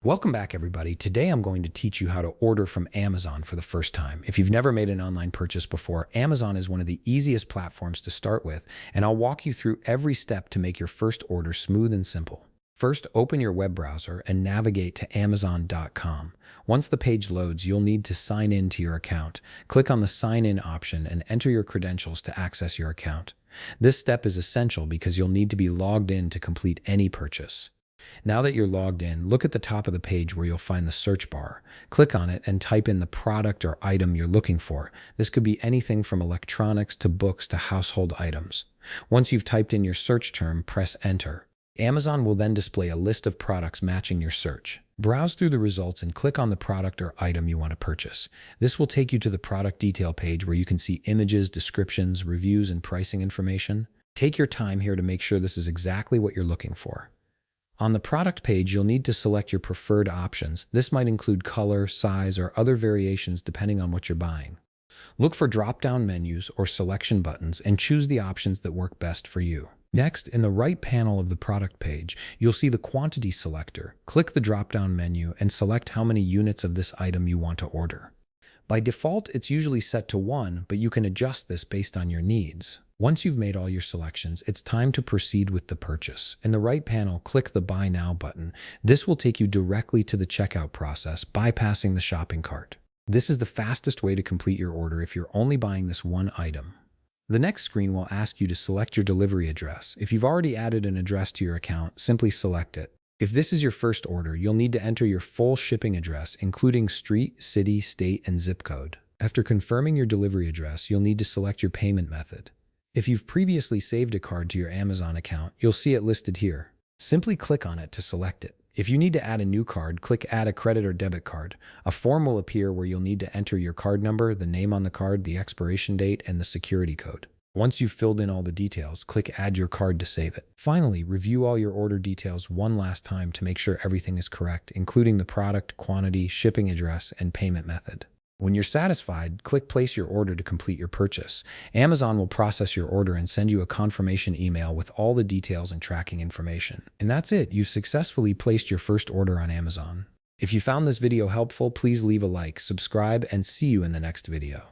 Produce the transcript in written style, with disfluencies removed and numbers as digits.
Welcome back, everybody. Today I'm going to teach you how to order from Amazon for the first time. If you've never made an online purchase before, Amazon is one of the easiest platforms to start with, and I'll walk you through every step to make your first order smooth and simple. First, open your web browser and navigate to Amazon.com. Once the page loads, you'll need to sign in to your account. Click on the Sign In option and enter your credentials to access your account. This step is essential because you'll need to be logged in to complete any purchase. Now that you're logged in, look at the top of the page where you'll find the search bar. Click on it and type in the product or item you're looking for. This could be anything from electronics to books to household items. Once you've typed in your search term, press enter. Amazon will then display a list of products matching your search. Browse through the results and click on the product or item you want to purchase. This will take you to the product detail page where you can see images, descriptions, reviews, and pricing information. Take your time here to make sure this is exactly what you're looking for. On the product page, you'll need to select your preferred options. This might include color, size, or other variations depending on what you're buying. Look for drop-down menus or selection buttons and choose the options that work best for you. Next, in the right panel of the product page, you'll see the quantity selector. Click the drop-down menu and select how many units of this item you want to order. By default, it's usually set to 1, but you can adjust this based on your needs. Once you've made all your selections, it's time to proceed with the purchase. In the right panel, click the Buy Now button. This will take you directly to the checkout process, bypassing the shopping cart. This is the fastest way to complete your order if you're only buying this one item. The next screen will ask you to select your delivery address. If you've already added an address to your account, simply select it. If this is your first order, you'll need to enter your full shipping address, including street, city, state, and zip code. After confirming your delivery address, you'll need to select your payment method. If you've previously saved a card to your Amazon account, you'll see it listed here. Simply click on it to select it. If you need to add a new card, click Add a Credit or Debit Card. A form will appear where you'll need to enter your card number, the name on the card, the expiration date, and the security code. Once you've filled in all the details, click Add Your Card to save it. Finally, review all your order details one last time to make sure everything is correct, including the product, quantity, shipping address, and payment method. When you're satisfied, click Place Your Order to complete your purchase. Amazon will process your order and send you a confirmation email with all the details and tracking information. And that's it. You've successfully placed your first order on Amazon. If you found this video helpful, please leave a like, subscribe, and see you in the next video.